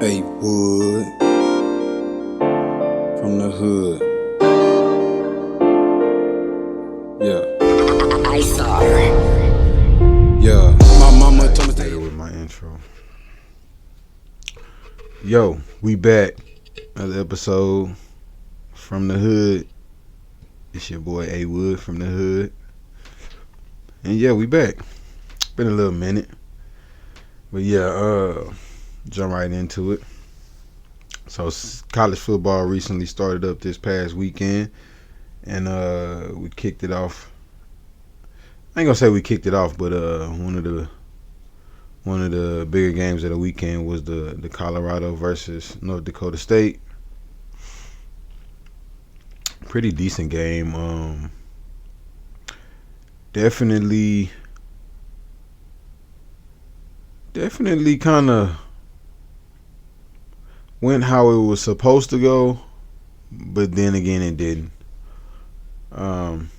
A Wood from the hood. Yeah. I saw. Yeah. My mama told me Stay with my intro. Yo, we back. Another episode from the hood. It's your boy A Wood from the hood. And yeah, we back. Been a little minute. But yeah, jump right into it. So college football recently started up this past weekend, and we kicked it off. I ain't gonna say we kicked it off, but one of the bigger games of the weekend was the Colorado versus North Dakota State. Pretty decent game. Definitely kind of went how it was supposed to go, but then again it didn't. Um,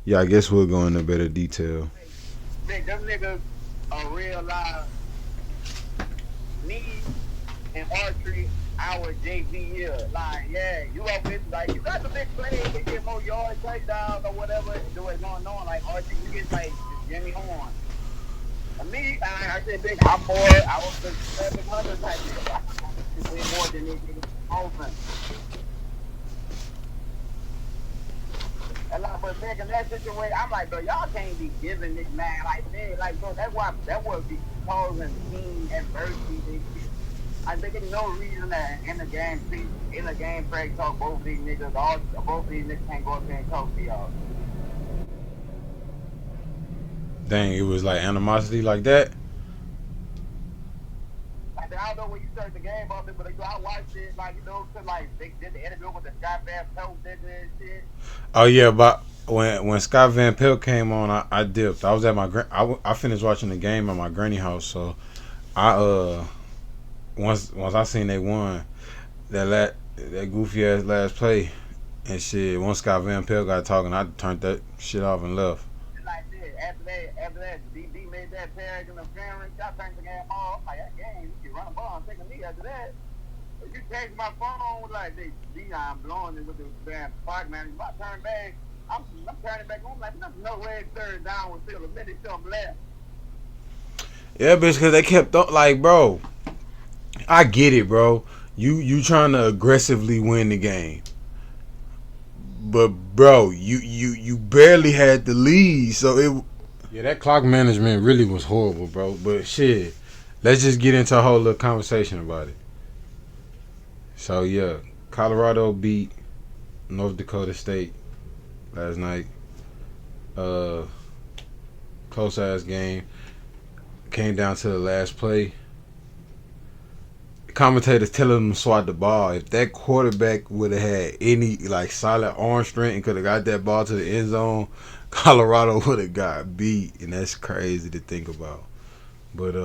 yeah, I guess we'll go into better detail. Them niggas are real live. Me and archery, our JV year. Like, yeah, you up with, like, you got the big play, you get more yards, touchdowns, or whatever, do it going on. Like, archery, you get, like, Jimmy Horn. And me, I said, big, I was the 700 type nigga. I was way more than these niggas open. And like, but back in that situation, I'm like, bro, y'all can't be giving this man like that. Like, bro, that's why that would be causing team adversity. This shit. I think there's no reason that in the game, Craig talk both these niggas, both these niggas can't go up there and talk to y'all. Dang, it was like animosity like that. Like, I don't know when you start the game off, but I watched it, like, you know, to like they did the interview with the Scott Van Pelt did this shit. Oh yeah, but when Scott Van Pelt came on, I dipped. I was at I finished watching the game at my granny house, so I once I seen they won that goofy ass last play and shit. Once Scott Van Pelt got talking, I turned that shit off and left. Like this, after that, DB made that tag in the family. I turned the game off. Like, that game, you can run a ball and take a knee after that. If you text my phone with like this, I'm blowing it with the damn park man. If I turn back, I'm turning back on. Like, there's no way third down was still a minute something left. Yeah, bitch, because they kept like, bro, I get it, bro. You trying to aggressively win the game. But bro, you barely had the lead, so that clock management really was horrible, bro. But shit, let's just get into a whole little conversation about it. So yeah, Colorado beat North Dakota State last night. Close ass game. Came down to the last play. Commentators telling them to swat the ball. If that quarterback would have had any like solid arm strength and could have got that ball to the end zone, Colorado would have got beat, and that's crazy to think about. But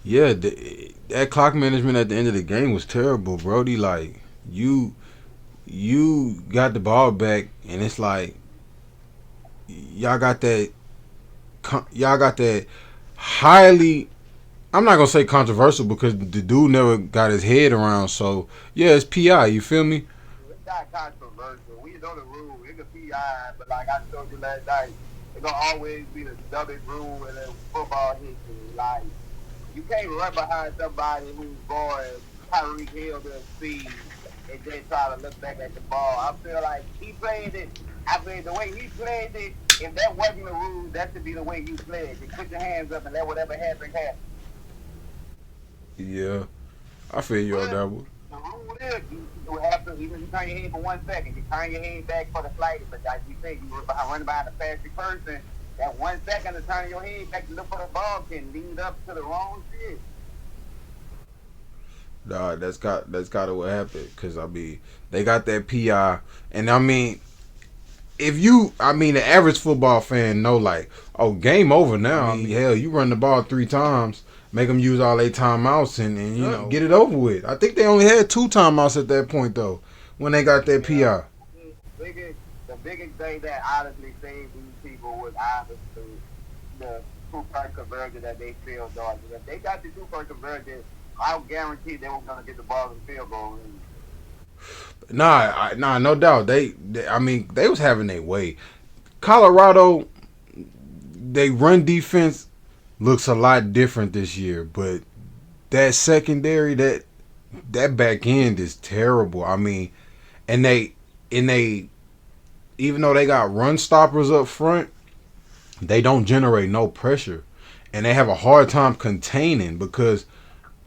yeah, that clock management at the end of the game was terrible, Brody. Like you got the ball back, and it's like y'all got that highly. I'm not gonna say controversial because the dude never got his head around. So yeah, it's PI. You feel me? It's not controversial. We know the rule. It's a PI, but like I told you last night, it's gonna always be the dumbest rule in football history. Like, you can't run behind somebody who's going Tyreek Hill to speed and then try to look back at the ball. I feel like he played it. I mean, the way he played it, if that wasn't the rule, that should be the way you played. You put your hands up and let whatever happen happen. Yeah, I feel you on that one. The rule is you have to, even if you turn your head for 1 second, you turn your head back for the slightest. But like you said, you running behind a faster person. That 1 second to turn your head back to look for the ball can lead up to the wrong shit. Nah, that's got to what happened. Cause I mean, they got that PI, and I mean, the average football fan know like, oh, game over now. I mean, hell, you run the ball 3 times. Make them use all their timeouts and you know, get it over with. I think they only had 2 timeouts at that point though, when they got that PI. The biggest thing that honestly saved these people was obviously the two-point conversion that they failed on. If they got the two-point conversion, I guarantee they were going to get the ball in the field goal range. Nah, no doubt. I mean, they was having their way. Colorado, they run defense looks a lot different this year, but that secondary, that back end is terrible. I mean, and they even though they got run stoppers up front, they don't generate no pressure, and they have a hard time containing because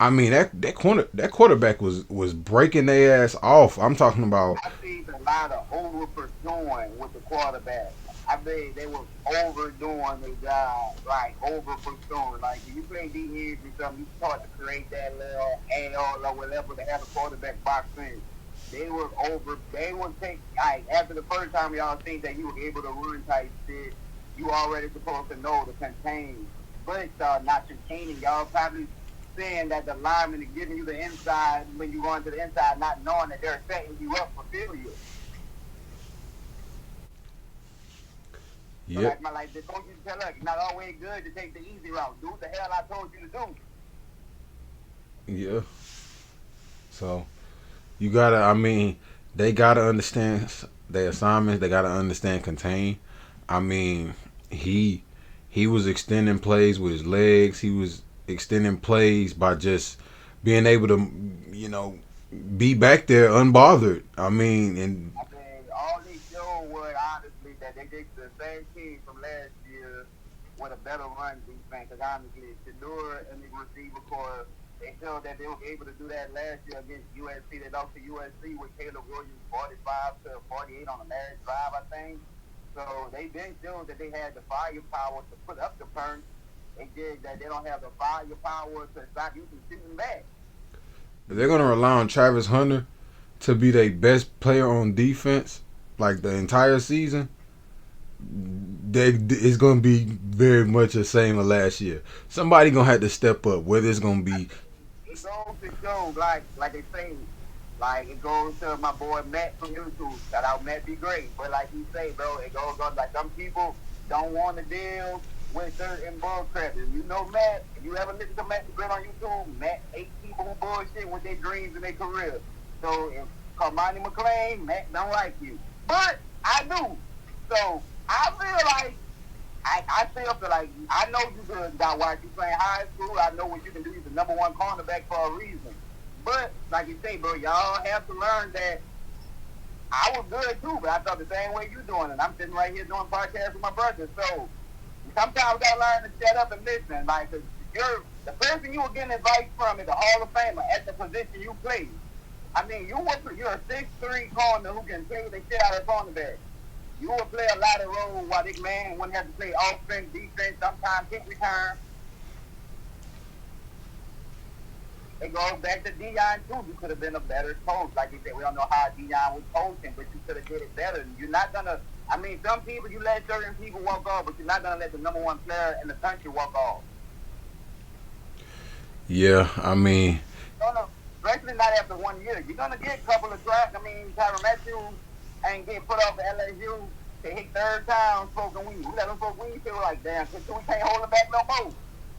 I mean that quarterback was breaking their ass off. I'm talking about. I see a lot of over pursuing with the quarterback. I mean, they were overdoing the job, like over pursuing. Like if you play DH or something, you start to create that little AL or whatever to have a quarterback box in. They were over. They would take like after the first time y'all think that you were able to run type shit. You already supposed to know to contain, but not containing. Y'all probably saying that the lineman is giving you the inside when you go into the inside, not knowing that they're setting you up for failure. Yep. So like the coaches tell us, it's not always good to take the easy route. Do what the hell I told you to do. Yeah. So you gotta. I mean, they gotta understand their assignments. They gotta understand contain. I mean, he was extending plays with his legs. He was extending plays by just being able to, be back there unbothered. I mean, and all they showed was honestly that they did the same team from last year with a better run defense. Because honestly, Shadeur and the receiver core, they showed that they were able to do that last year against USC. They lost to USC with Caleb Williams 45 to 48 on the last drive, I think. So they did show that they had the firepower to put up the punch. They did that. They don't have the firepower to stop you from shooting back. they're gonna rely on Travis Hunter to be their best player on defense, like the entire season. It's gonna be very much the same as last year. Somebody gonna have to step up. Whether it's gonna be. It goes to show, like they say, like it goes to my boy Matt from YouTube. Shout out Matt, be great. But like he say, bro, it goes on like some people don't want to deal with certain bull crap. You know Matt, if you ever listen to Matt Great on YouTube, Matt hate people who bullshit with their dreams and their career. So if Carmani McClain, Matt don't like you. But I do. So I feel like I still feel like I know you good got watch you playing high school. I know what you can do. You're the number one cornerback for a reason. But like you say, bro, y'all have to learn that I was good too, but I felt the same way you doing, and I'm sitting right here doing podcasts with my brother. So sometimes we gotta learn to shut up and listen. Like, cause you're the person you were getting advice from is a Hall of Famer at the position you play. I mean, you're a 6'3" corner who can play the shit out of cornerback. You will play a lot of roles while this man wouldn't have to play offense, defense, sometimes kick return. It goes back to Deion too. You could have been a better coach. Like you said, we don't know how Deion was coaching, but you could have did it better. You're not gonna. I mean, some people you let certain people walk off, but you're not gonna let the number one player in the country walk off. Yeah, I mean. No, especially not after 1 year. You're gonna get a couple of drafts. I mean, Tyrann Matthew ain't get put off at LSU. They hit third time smoking weed. We let them smoke weed. Feel like damn, we can't hold him back no more.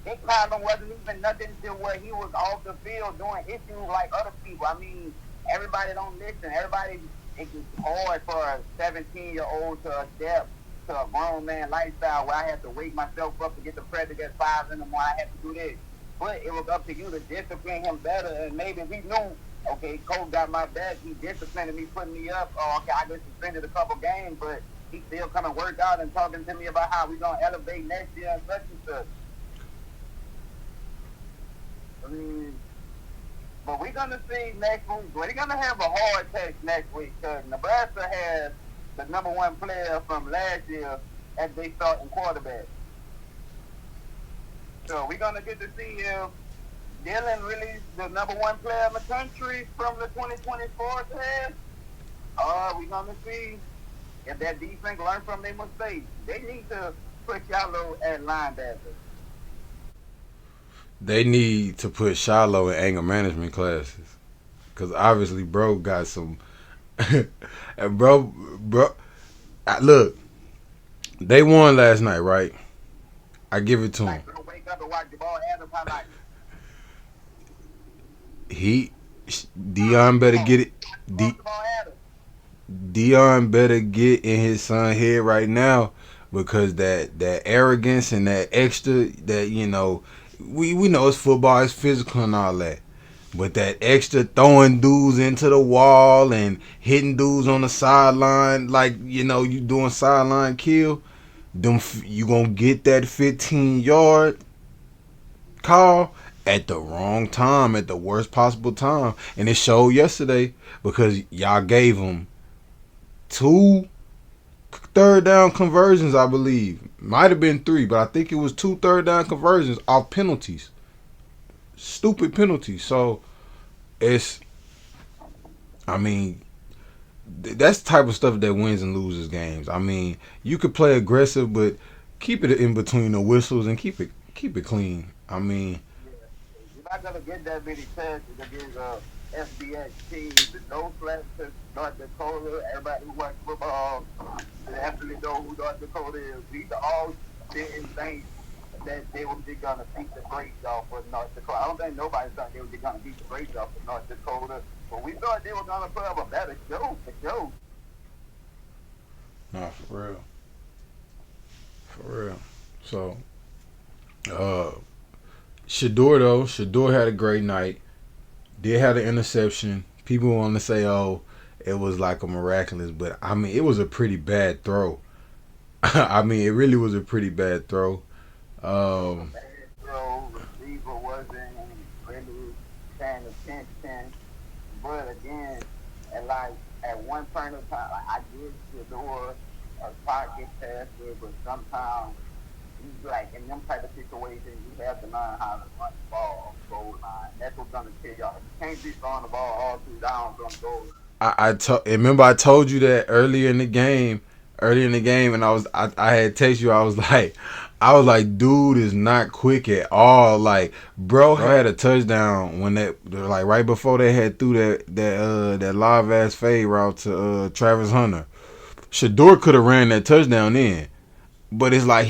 His problem wasn't even nothing to where he was off the field doing issues like other people. I mean, everybody don't listen. Everybody, it's hard for a 17-year-old to adapt to a grown man lifestyle where I have to wake myself up to get the practice at 5 in the morning. I have to do this. But it was up to you to discipline him better. And maybe we knew, okay, coach got my back. He disciplined me, putting me up. Oh, okay, I just suspended a couple games, but he still coming work out and talking to me about how we going to elevate next year and such and such. I mean, but we're going to see next week. We're going to have a hard test next week because Nebraska has the number one player from last year as they starting quarterback. So we're going to get to see if Dylan really is the number one player in the country from the 2024 class. Or we're going to see if that defense learn from their mistakes. They need to put Shiloh at linebacker. They need to put Shiloh in anger management classes, cause obviously, bro got some. And bro, look, they won last night, right? I give it to him. Like, bro, wake up and watch the ball. Adam highlights. He Dion better get it. Watch D, the ball, Adam. Dion better get in his son head right now because that arrogance and that extra that we know it's football, it's physical and all that. But that extra throwing dudes into the wall and hitting dudes on the sideline, like you doing sideline kill, you gonna get that 15-yard call at the wrong time, at the worst possible time, and it showed yesterday because y'all gave them two third down conversions, I believe. Might have been three, but I think it was two third down conversions off penalties, stupid penalties. So it's, I mean, that's the type of stuff that wins and loses games. I mean, you could play aggressive, but keep it in between the whistles and keep it clean. I mean, Yeah. You're not going to get that many chances against FBS teams. The no flags to North Dakota. Everybody who watch football, they definitely know who North Dakota is. These are all didn't think that they were just going to beat the brakes off of North Dakota. I don't think nobody thought they were just going to beat the brakes off of North Dakota. But we thought they were going to put up a better show for sure. nah, for real. So, Shadeur had a great night. Did have an interception. People want to say, "Oh, it was like a miraculous," but I mean, it was a pretty bad throw. I mean, it really was a pretty bad throw. Um, Bad throw, receiver wasn't really paying attention. But again, and like at one point in time, like I did Shadeur a pocket passer, but sometimes you like in them type of situations, you have to learn how to run the ball on the goal line. That's what's gonna kill y'all. You can't be throwing the ball all through downs on the goal line. remember I told you that earlier in the game. And I had text you. I was like, dude is not quick at all. Like, bro had a touchdown when like right before they had threw that live ass fade route to Travis Hunter. Shadeur could have ran that touchdown in, but it's like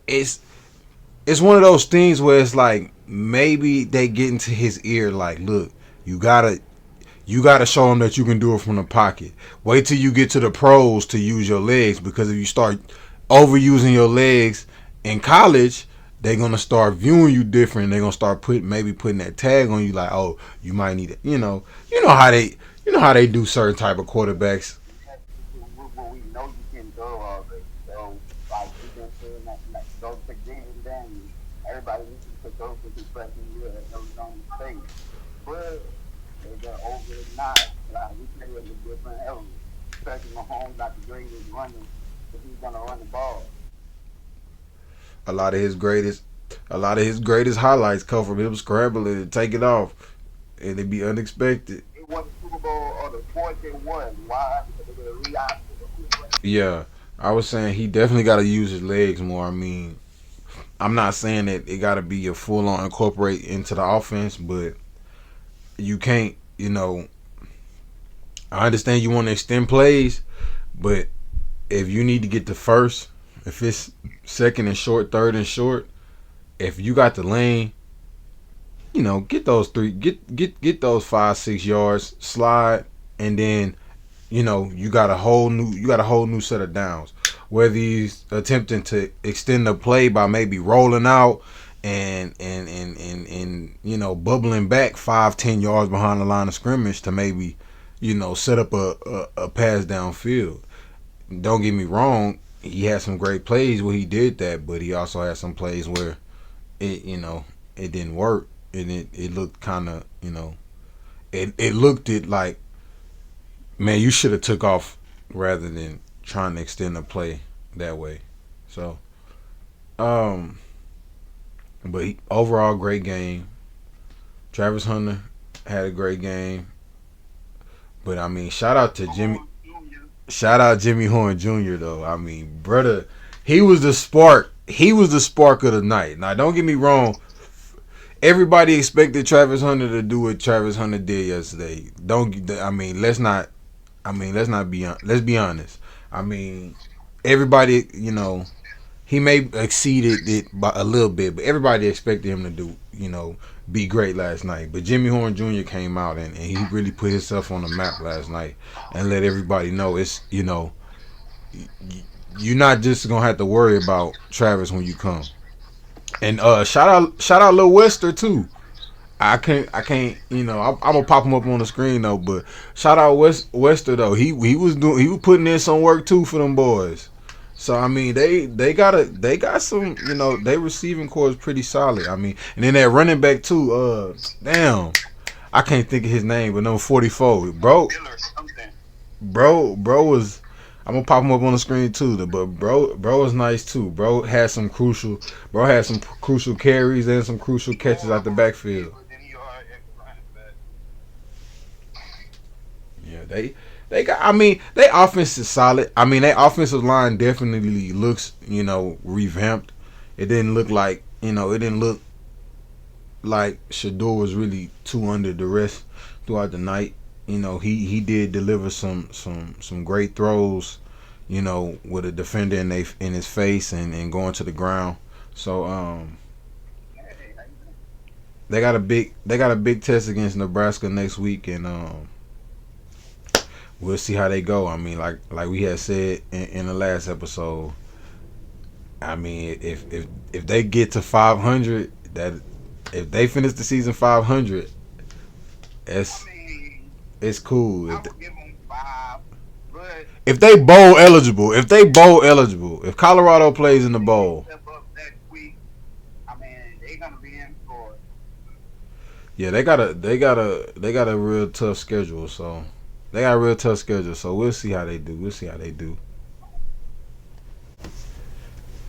it's one of those things where it's like maybe they get into his ear like, look, you gotta show him that you can do it from the pocket. Wait till you get to the pros to use your legs, because if you start overusing your legs in college, they're gonna start viewing you different. They're gonna start putting that tag on you, like, oh, you might need it. How they do certain type of quarterbacks. What we know you can do already. So like we've been saying that like those James Daniels, everybody needs to put those with his freshman year at Arizona State. But they got over it not. Like we play with a different element. Especially Mahomes not the greatest running, but he's gonna run the ball. A lot of his greatest highlights come from him scrambling and take it off, and it be unexpected. They won the Super Bowl or the fourth they won. Why? Because they were re-opted. Yeah, I was saying he definitely got to use his legs more. I mean, I'm not saying that it got to be a full on incorporate into the offense, but you can't. I understand you want to extend plays, but if you need to get the first, if it's second and short, third and short, if you got the lane, get those get those 5-6 yards, slide, and then you got a whole new set of downs. Whether he's attempting to extend the play by maybe rolling out and bubbling back 5-10 yards behind the line of scrimmage to maybe set up a pass downfield. Don't get me wrong, he had some great plays where he did that, but he also had some plays where it didn't work, and it looked kind of it looked like, man, you should have took off rather than trying to extend the play that way. So, but overall great game. Travis Hunter had a great game, but I mean, shout out Jimmy Horn Jr. though. I mean, brother, he was the spark. He was the spark of the night. Now, don't get me wrong. Everybody expected Travis Hunter to do what Travis Hunter did yesterday. Let's be honest. I mean, everybody, he may exceeded it by a little bit, but everybody expected him to do, be great last night. But Jimmy Horn Jr. came out and he really put himself on the map last night and let everybody know it's, you're not just gonna have to worry about Travis when you come. And shout out Lil Wester too. I can't, I'm gonna pop him up on the screen though. But shout out Wester though. He was putting in some work too for them boys. So I mean, they got some, they receiving core is pretty solid. I mean, and then that running back too. Damn, I can't think of his name, but number 44, bro was. I'm gonna pop him up on the screen too. But bro was nice too. Bro had some crucial carries and some crucial catches out the backfield. Yeah, they got. I mean, their offense is solid. I mean, their offensive line definitely looks, revamped. It didn't look like, Shadeur was really too under duress throughout the night. He did deliver some great throws, with a defender in his face and going to the ground. So they got a big test against Nebraska next week, and we'll see how they go. I mean, like we had said in the last episode. I mean, if they get to 500, that if they finish the season 500, it's cool. I would give them 5, but If they bowl eligible, if Colorado plays in the bowl, step up next week. I mean, they're gonna be in for it. yeah, they got a real tough schedule. So we'll see how they do.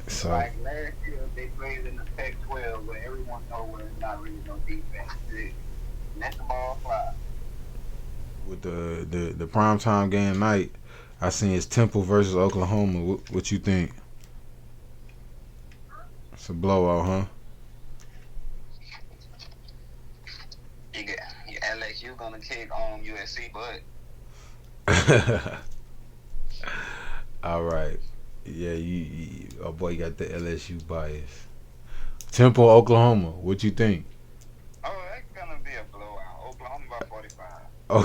So Like last year, they played in the Pac-12 where everyone knows where it's not really no defense. Let the ball fly. with the primetime game night, I seen it's Temple versus Oklahoma. What you think? It's a blowout, huh? You get LSU gonna kick on USC, but All right. Yeah, oh boy, you got the LSU bias. Temple, Oklahoma. What you think? that's gonna be a blowout. Oklahoma by 45. Oh,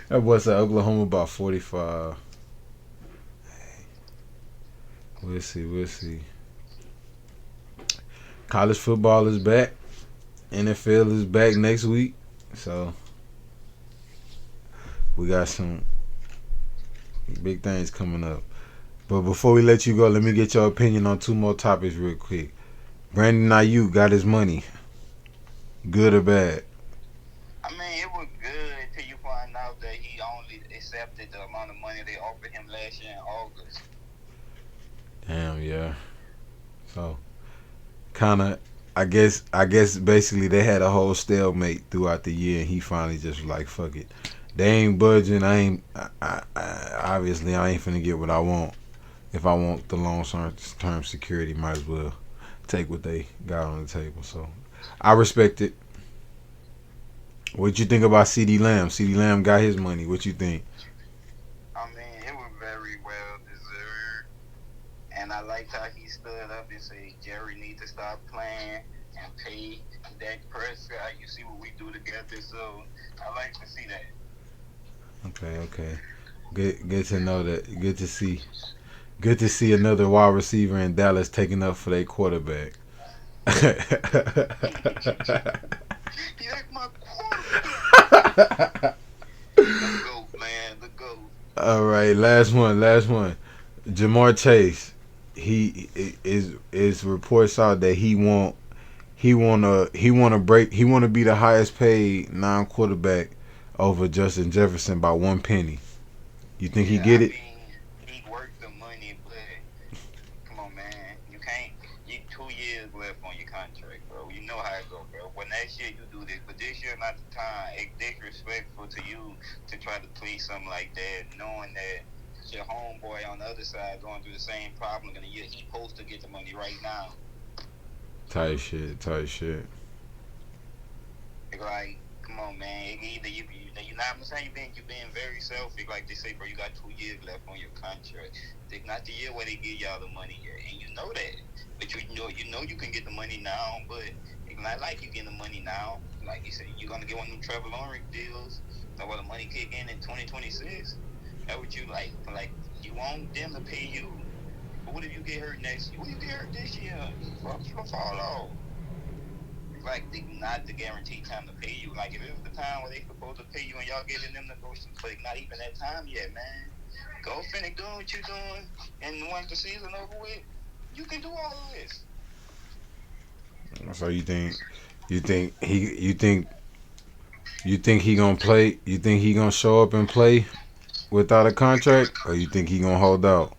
that boy said Oklahoma about 45. We'll see. College football is back. NFL is back next week. So we got some big things coming up. But before we let you go, let me get your opinion on 2 more topics real quick. Brandon Ayuk got his money. Good or bad? I mean, it was good till you find out that he only accepted the amount of money they offered him last year in August. Damn, yeah. So, kind of, I guess basically they had a whole stalemate throughout the year, and he finally just was like, fuck it. They ain't budging. I obviously I ain't finna get what I want. If I want the long-term security, might as well take what they got on the table. So, I respect it. What you think about CD Lamb? CD Lamb got his money. What you think? I mean, it was very well deserved. And I liked how he stood up and said, Jerry needs to stop playing and pay Dak Prescott. You see what we do together. So, I like to see that. Okay. Good to know that. Good to see another wide receiver in Dallas taking up for their quarterback. He like my quarterback. The GOAT, man. The GOAT. All right, last one. Jamar Chase. He is reports out that he want to be the highest paid non-quarterback over Justin Jefferson by 1 penny. You think he get it? I mean, he worked the money, but come on, man. You can't. You 2 years left on your contract, bro. You know how it go, bro. When next year you do this, but this year not the time. It's disrespectful to you to try to play something like that, knowing that your homeboy on the other side going through the same problem in a year. He supposed to get the money right now. Tight shit. Like, come on, man. Either you not I'm saying you've been very selfish, like they say, bro. You got 2 years left on your contract. It's not the year where they give y'all the money yet, and you know that. But you know you can get the money now, but it's not like you getting the money now. Like you said, you're gonna get one of them Trevor Lawrence deals. So where the money kick in 2026. That what you like? Like you want them to pay you. But what if you get hurt next year? What if you get hurt this year? You gonna fall off. Like they not the guaranteed time to pay you. Like if it was the time where they supposed to pay you and y'all getting them negotiations, but not even that time yet, man. Go finish doing what you doing, and once the season over with, you can do all of this. So you think he gonna play? You think he gonna show up and play without a contract, or you think he gonna hold out?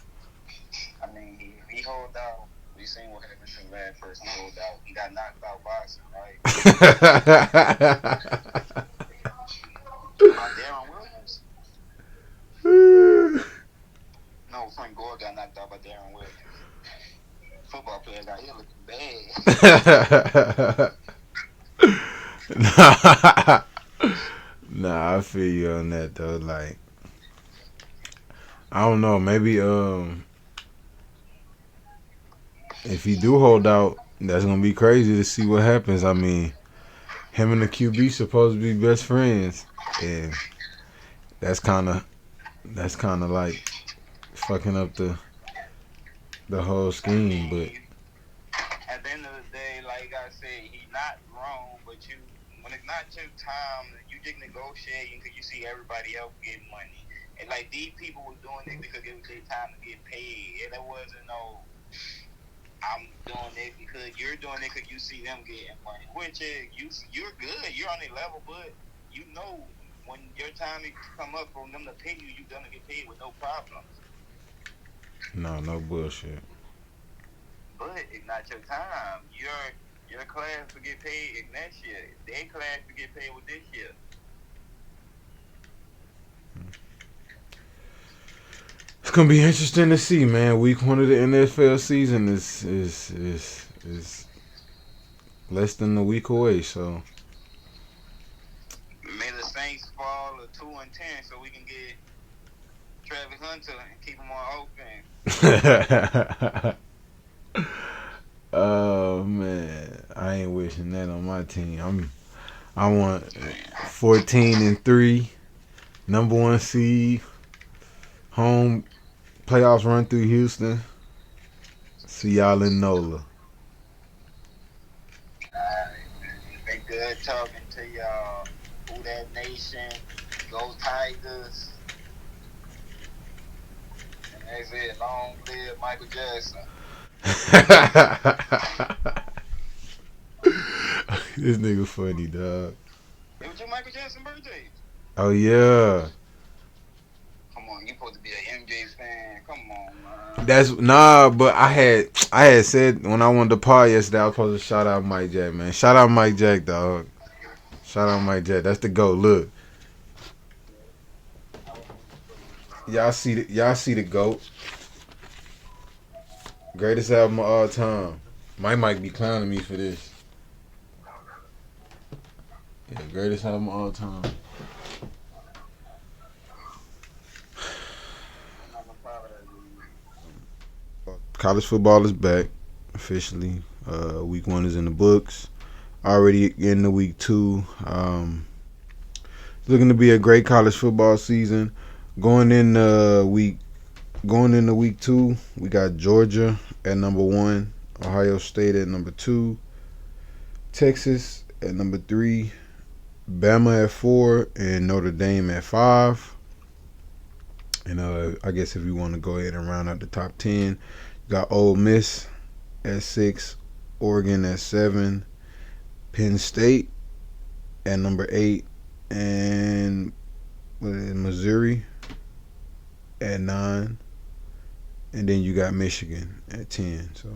I mean, he hold out. We seen what happened to him last person hold out. He got knocked out boxing, right? Darren Williams? No, Frank Gore got knocked out by Darren Williams. Football players out here looking bad. Nah, I feel you on that though. Like, I don't know. Maybe if he do hold out, that's gonna be crazy to see what happens. I mean, him and the QB supposed to be best friends, and that's kind of like fucking up the whole scheme. But at the end of the day, like I said, he's not wrong. But when it's not your time, you just negotiating because you see everybody else getting money. And like these people were doing it because it was their time to get paid, and there wasn't no. I'm doing it because you're doing it because you see them getting money, which is you're good, you're on a level, but you know when your time come up for them to pay you, you're gonna get paid with no problems. no bullshit. But it's not your time. Your class to get paid next year. Their class to get paid with this year. It's gonna be interesting to see, man. Week 1 of the NFL season is less than a week away, so May the Saints fall to 2-10 so we can get Travis Hunter and keep him on offense. Oh man, I ain't wishing that on my team. I want 14-3, number 1 seed, home playoffs run through Houston. See y'all in NOLA. It's been good talking to y'all. Who that nation? Go Tigers. And that's it. Long live Michael Jackson. This nigga funny, dog. It was your Michael Jackson birthday. Oh yeah. Come on, you supposed to be an MJ fan. Come on, man. But I had said when I wanted to pod yesterday, I was supposed to shout out Mike Jack, man. Shout out Mike Jack, dog. Shout out Mike Jack. That's the GOAT. Look. Y'all see the GOAT. Greatest album of all time. Mike might be clowning me for this. Yeah, greatest album of all time. College football is back officially. Week 1 is in the books. Already into week 2. Looking to be a great college football season. Going into week 2, we got Georgia at number 1, Ohio State at number 2, Texas at number 3, Bama at 4, and Notre Dame at 5. And I guess if you want to go ahead and round out the top 10, you got Ole Miss at 6, Oregon at 7, Penn State at number 8, and Missouri at 9, and then you got Michigan at 10. So,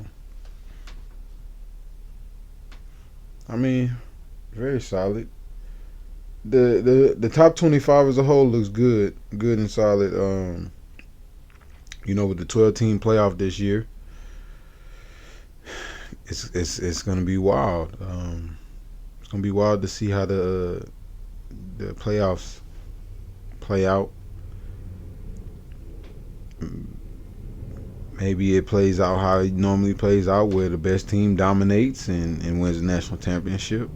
I mean, very solid. The top 25 as a whole looks good and solid. With the 12-team playoff this year, it's gonna be wild. It's gonna be wild to see how the the playoffs play out. Maybe it plays out how it normally plays out, where the best team dominates and wins the national championship.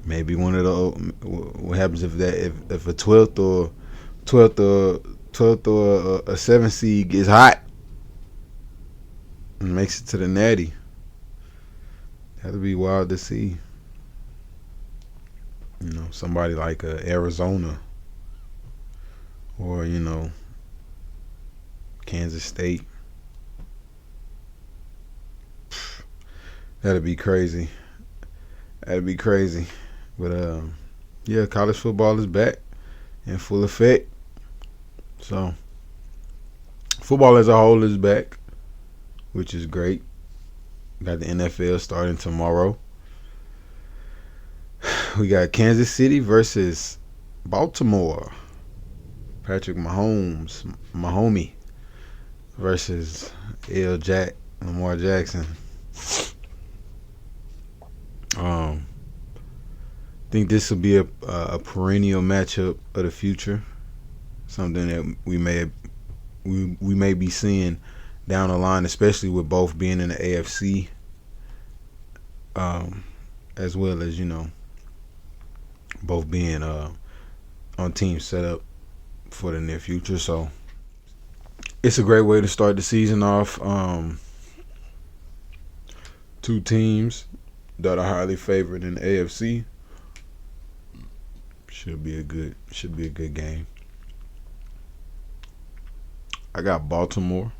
Maybe one of the what happens if a 12th or a 7th seed gets hot and makes it to the natty. That'd be wild to see. You know, somebody like Arizona or Kansas State. That'd be crazy. That'd be crazy. But yeah, college football is back in full effect. So football as a whole is back, which is great. Got the NFL starting tomorrow. We got Kansas City versus Baltimore. Patrick Mahomes, my homie, versus Lamar Jackson. I think this will be a perennial matchup of the future. Something that we may be seeing down the line, especially with both being in the AFC, as well as both being on teams set up for the near future. So it's a great way to start the season off. Two teams that are highly favored in the AFC. Should be a good game. I got Baltimore.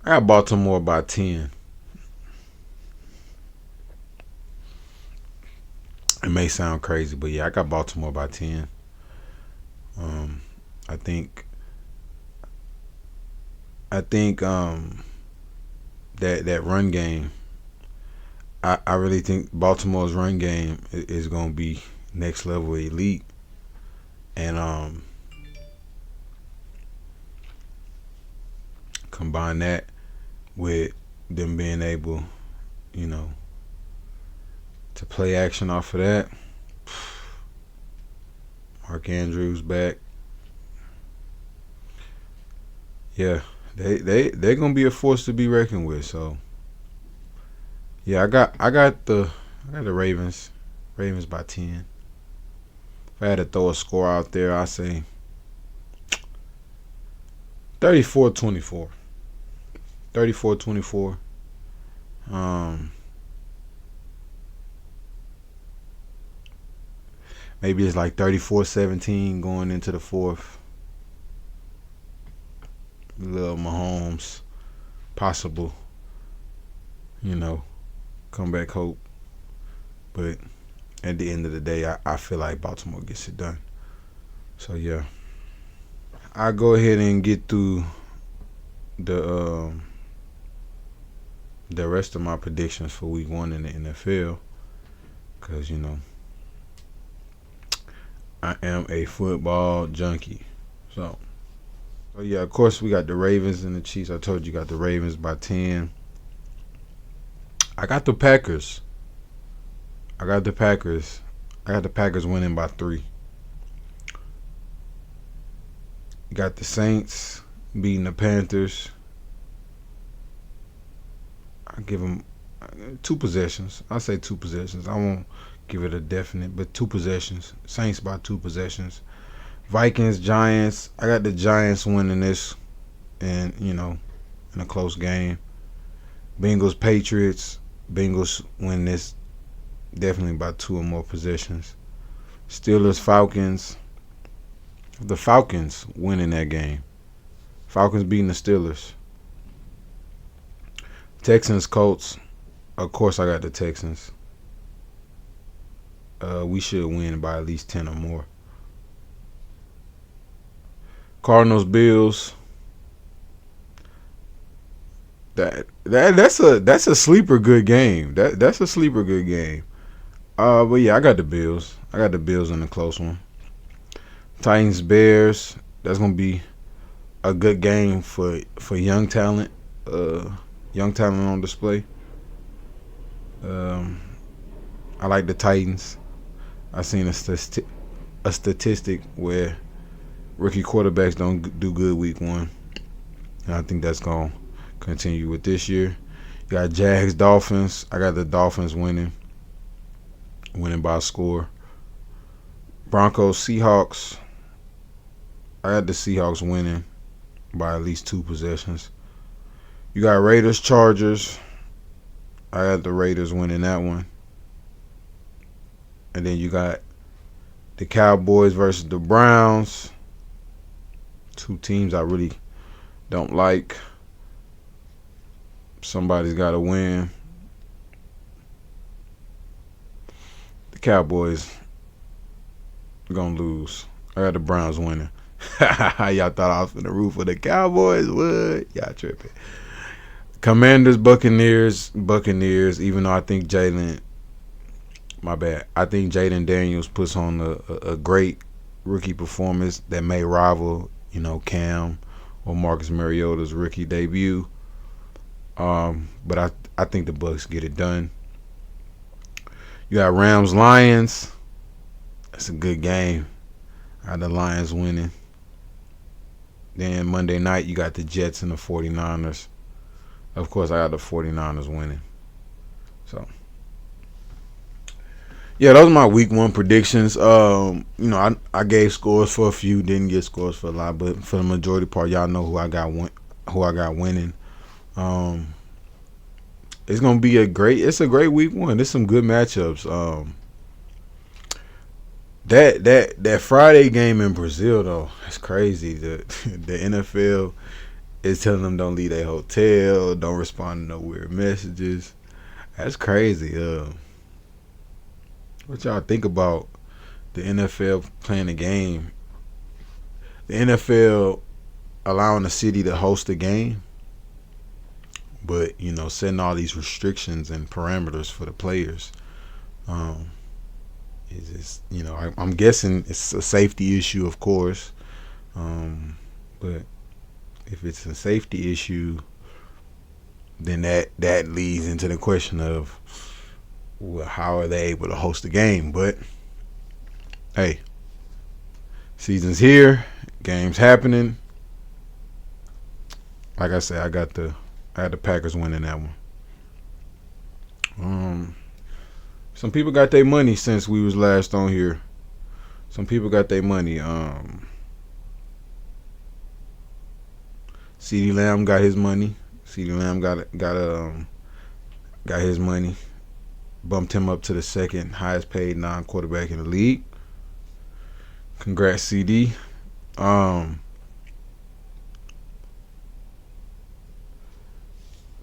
I got Baltimore by 10. It may sound crazy, but yeah, I got Baltimore by 10. I think that run game. I really think Baltimore's run game is going to be next level elite, and combine that with them being able, to play action off of that. Mark Andrews back. Yeah, they're gonna be a force to be reckoned with. So yeah, I got the Ravens by 10. If I had to throw a score out there, I say 34-24. 34-24. Maybe it's like 34-17 going into the fourth. Little Mahomes, possible, comeback hope. But at the end of the day, I feel like Baltimore gets it done. So yeah, I'll go ahead and get through the rest of my predictions for week 1 in the NFL, because I am a football junkie. So yeah, of course we got the Ravens and the Chiefs. I told you got the Ravens by 10. I got the Packers. I got the Packers winning by 3. You got the Saints beating the Panthers. I give them 2 possessions. I say 2 possessions. I won't give it a definite, but 2 possessions. Saints by 2 possessions. Vikings, Giants. I got the Giants winning this, and in a close game. Bengals, Patriots. Bengals win this definitely by 2 or more possessions. Steelers, Falcons. The Falcons winning that game. Falcons beating the Steelers. Texans, Colts. Of course, I got the Texans. We should win by at least 10 or more. Cardinals, Bills. That's a sleeper good game. That's a sleeper good game. But yeah, I got the Bills. I got the Bills in a close one. Titans, Bears. That's gonna be a good game for young talent. Young talent on display. I like the Titans. I seen a statistic where rookie quarterbacks don't do good week one, and I think that's gonna continue with this year. You got Jags, Dolphins. I got the Dolphins winning by a score. Broncos, Seahawks. I got the Seahawks winning by at least 2 possessions. You got Raiders, Chargers. I got the Raiders winning that one. And then you got the Cowboys versus the Browns. 2 teams I really don't like. Somebody's got to win. The Cowboys are going to lose. I got the Browns winning. Y'all thought I was finna root for the Cowboys? What? Y'all tripping. Commanders, Buccaneers. Even though I think Jaden Daniels puts on a great rookie performance that may rival, Cam or Marcus Mariota's rookie debut. But I think the Bucs get it done. You got Rams, Lions. That's a good game. I got the Lions winning. Then Monday night, you got the Jets and the 49ers. Of course, I got the 49ers winning. So, yeah, those are my week one predictions. I gave scores for a few, didn't get scores for a lot, but for the majority part, y'all know who I got winning. It's gonna be a great week one. There's some good matchups. That Friday game in Brazil though, it's crazy. The NFL is telling them don't leave their hotel, don't respond to no weird messages. That's crazy. What y'all think about the NFL playing a game? The NFL allowing the city to host a game, but setting all these restrictions and parameters for the players. It's just, I'm guessing it's a safety issue, of course. But if it's a safety issue, then that leads into the question of, well, how are they able to host a game? But hey, season's here, game's happening. Like I said, I had the Packers winning that one. Some people got their money since we was last on here. Some people got their money. CeeDee Lamb got his money. CeeDee Lamb got his money. Bumped him up to the second highest paid non-quarterback in the league. Congrats, CD.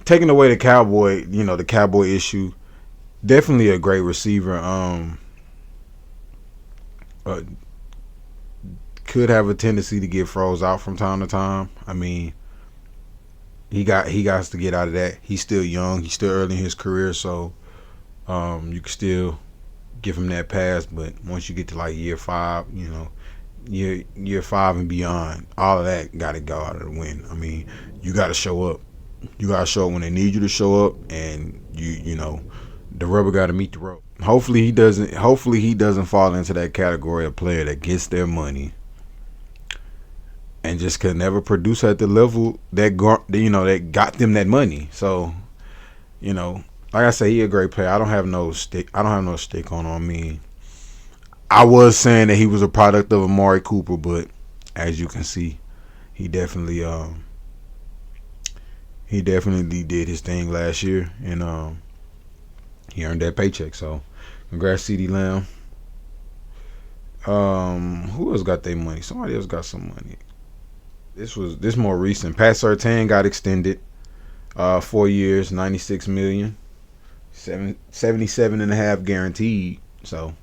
Taking away the Cowboy issue. Definitely a great receiver. Could have a tendency to get froze out from time to time. I mean, he got to get out of that. He's still young. He's still early in his career, so you can still give him that pass. But once you get to like year 5, year 5 and beyond, all of that got to go out of the wind. I mean, you got to show up. You got to show up when they need you to show up, and the rubber got to meet the road. Hopefully he doesn't fall into that category of player that gets their money and just could never produce at the level that got them that money. So, like I say, he a great player. I don't have no stick on him. I mean, I was saying that he was a product of Amari Cooper, but as you can see, he definitely did his thing last year, and he earned that paycheck. So, congrats, CeeDee Lamb. Who else got their money? Somebody else got some money. This more recent. Pat Surtain got extended, 4 years, $96 million, 77.5 guaranteed. So,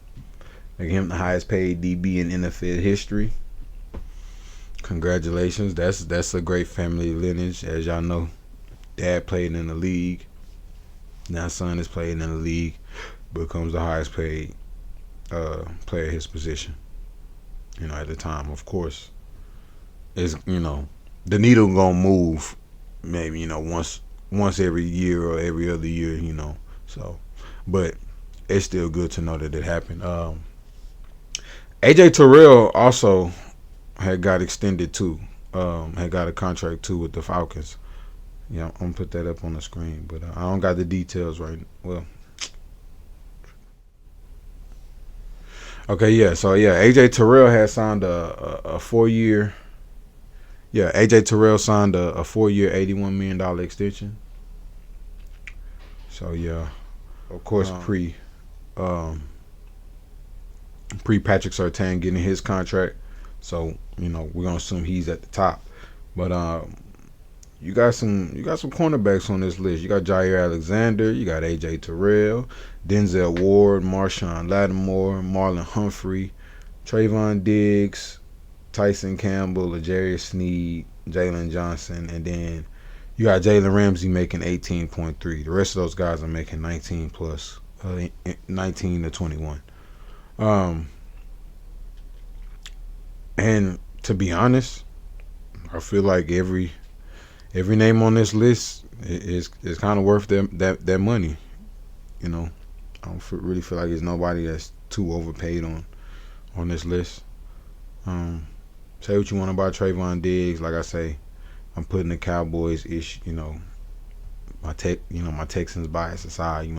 making him the highest paid DB in NFL history. Congratulations. That's a great family lineage. As y'all know, dad played in the league. Now son is playing in the league, becomes the highest paid player at his position. At the time, of course, is the needle gonna move maybe once every year or every other year. So, but it's still good to know that it happened. AJ Terrell also had got extended too. Had got a contract too with the Falcons. Yeah, I'm gonna put that up on the screen, but I don't got the details right. Well, okay, yeah. So yeah, AJ Terrell had signed a 4-year. Yeah, AJ Terrell signed a 4-year, $81 million extension. So yeah, of course um, pre Patrick Surtain getting his contract. So we're gonna assume he's at the top. But you got some cornerbacks on this list. You got Jair Alexander, you got AJ Terrell, Denzel Ward, Marshawn Lattimore, Marlon Humphrey, Trayvon Diggs, Tyson Campbell, L'Jarius Sneed, Jalen Johnson, and then you got Jalen Ramsey making 18.3. The rest of those guys are making 19 plus, 19 to 21. And to be honest, I feel like every name on this list is kind of worth that money. I don't really feel like there's nobody that's too overpaid on this list. Say what you want about Trayvon Diggs. Like I say, I'm putting the Cowboys ish. My Texans bias aside.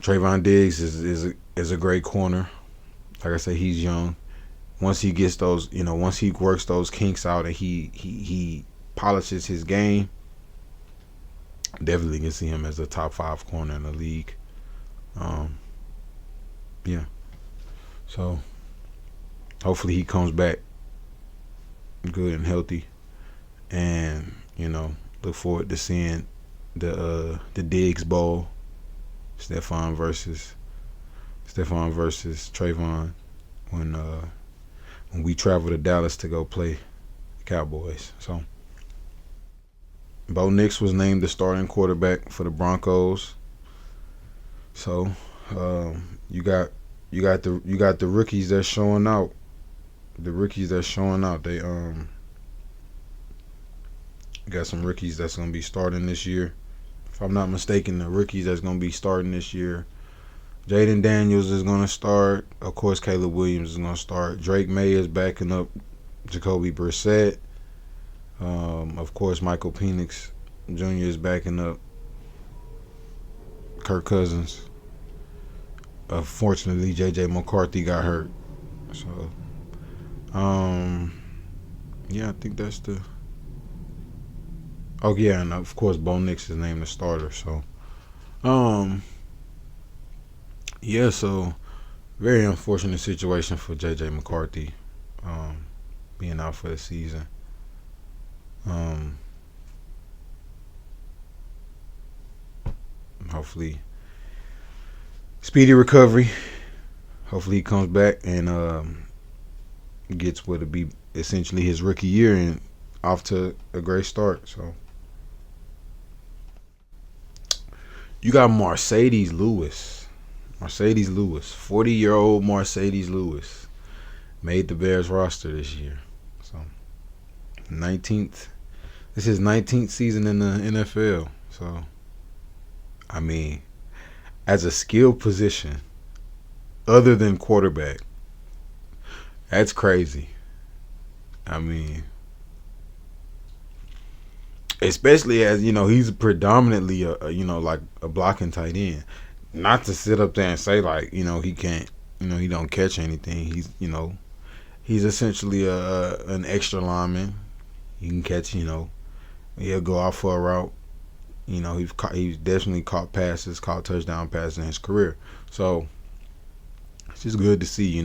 Trayvon Diggs is a great corner. Like I say, he's young. Once he gets those, once he works those kinks out and he polishes his game, definitely can see him as a top 5 corner in the league. Yeah. So hopefully he comes back good and healthy, and look forward to seeing the Diggs Bowl, Stephon versus Trayvon when we travel to Dallas to go play the Cowboys. So Bo Nix was named the starting quarterback for the Broncos. So you got the rookies that's showing out. They got some rookies that's gonna be starting this year. If I'm not mistaken, the rookies that's gonna be starting this year, Jaden Daniels is gonna start. Of course, Caleb Williams is gonna start. Drake May is backing up Jacoby Brissett. Of course, Michael Penix Jr. is backing up Kirk Cousins. Unfortunately, J.J. McCarthy got hurt. So, yeah, I think that's the. Oh yeah, and of course, Bo Nix is named the starter. So, yeah, so very unfortunate situation for J.J. McCarthy, being out for the season. Hopefully, speedy recovery. Hopefully, he comes back and gets what would be essentially his rookie year and off to a great start. So, you got Mercedes Lewis, 40-year-old Mercedes Lewis, made the Bears roster this year. So, 19th. This is his 19th season in the NFL. So, I mean, as a skill position, other than quarterback, that's crazy. I mean, especially as he's predominantly like a blocking tight end. Not to sit up there and say like he can't, he don't catch anything. He's essentially an extra lineman. He can catch, he'll go out for a route. He's definitely caught touchdown passes in his career. So it's just good to see,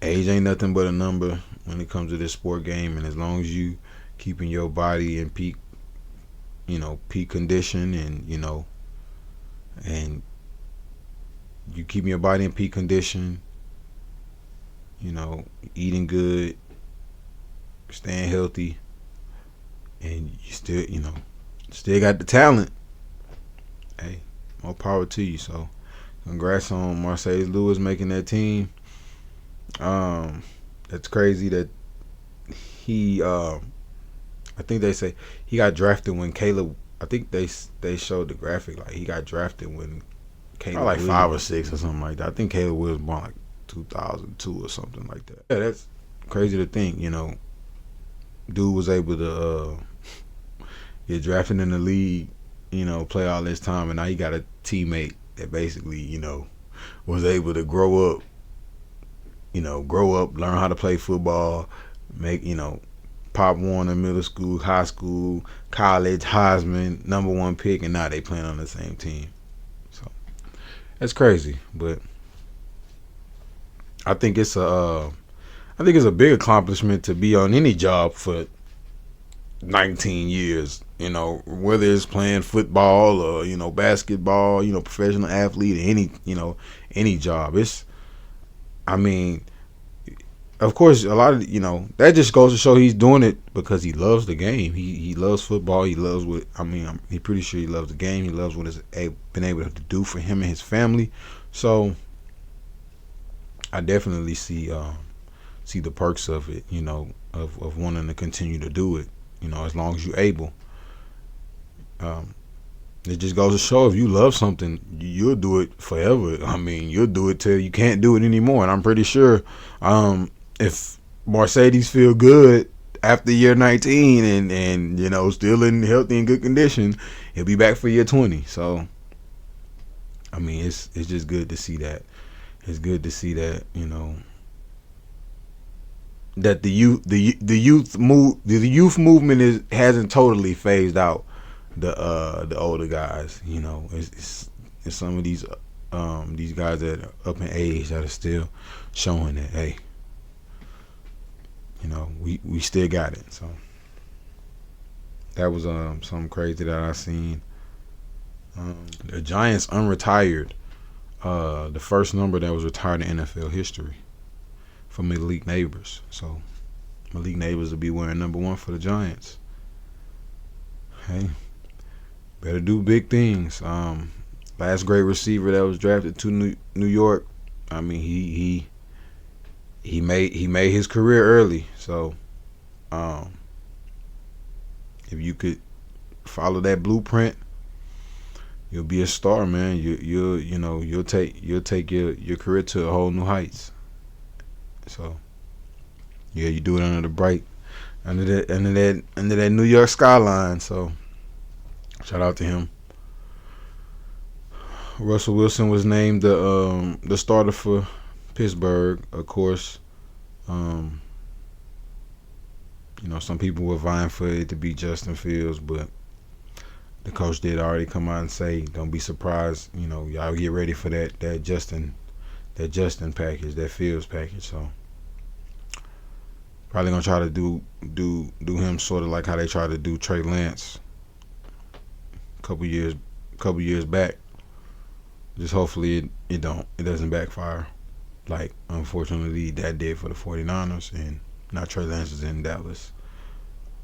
age ain't nothing but a number when it comes to this sport game, and as long as you keeping your body in peak condition, and you keeping your body in peak condition, eating good, staying healthy, and you still got the talent. Hey, more power to you. So, congrats on Mercedes Lewis making that team. That's crazy that he. I think they say he got drafted when Caleb I think they showed the graphic like he got drafted when Caleb like 5 or 6 or something like that. I think Caleb Williams was born like 2002 or something like that. Yeah, that's crazy to think. Dude was able to get drafted in the league. Play all this time, and now he got a teammate that basically was able to grow up. Learn how to play football, make Pop Warner, middle school, high school, college, Heisman, #1 pick, and now they playing on the same team. So that's crazy, but I think it's a big accomplishment to be on any job for 19 years. Whether it's playing football or basketball, professional athlete, any job. I mean, of course, a lot of that just goes to show he's doing it because he loves the game. He loves football. He loves what I'm pretty sure he loves the game. He loves what it's been able to do for him and his family. So I definitely see the perks of it. Of wanting to continue to do it. As long as you're able. It just goes to show if you love something, you'll do it forever. You'll do it till you can't do it anymore. And I'm pretty sure if Mercedes feel good after year 19 and still in healthy and good condition, he'll be back for year 20. So it's just good to see that. It's good to see that that the youth movement hasn't totally phased out the older guys. It's some of these guys that are up in age that are still showing that, hey, we still got it. So that was something crazy that I seen. The Giants unretired the first number that was retired in NFL history for Malik Neighbors. So Malik Neighbors will be wearing #1 for the Giants. Hey, better do big things. Last great receiver that was drafted to New York. He made his career early. So if you could follow that blueprint, you'll be a star, man. You'll take your career to a whole new heights. So yeah, you do it under that New York skyline. So shout out to him. Russell Wilson was named the starter for Pittsburgh. Of course, some people were vying for it to be Justin Fields, but the coach did already come out and say, don't be surprised. Y'all get ready for that Justin package, that Fields package. So probably gonna try to do him sort of like how they tried to do Trey Lance a couple years back. Just hopefully it doesn't backfire like unfortunately that did for the 49ers, and now Trey Lance is in Dallas.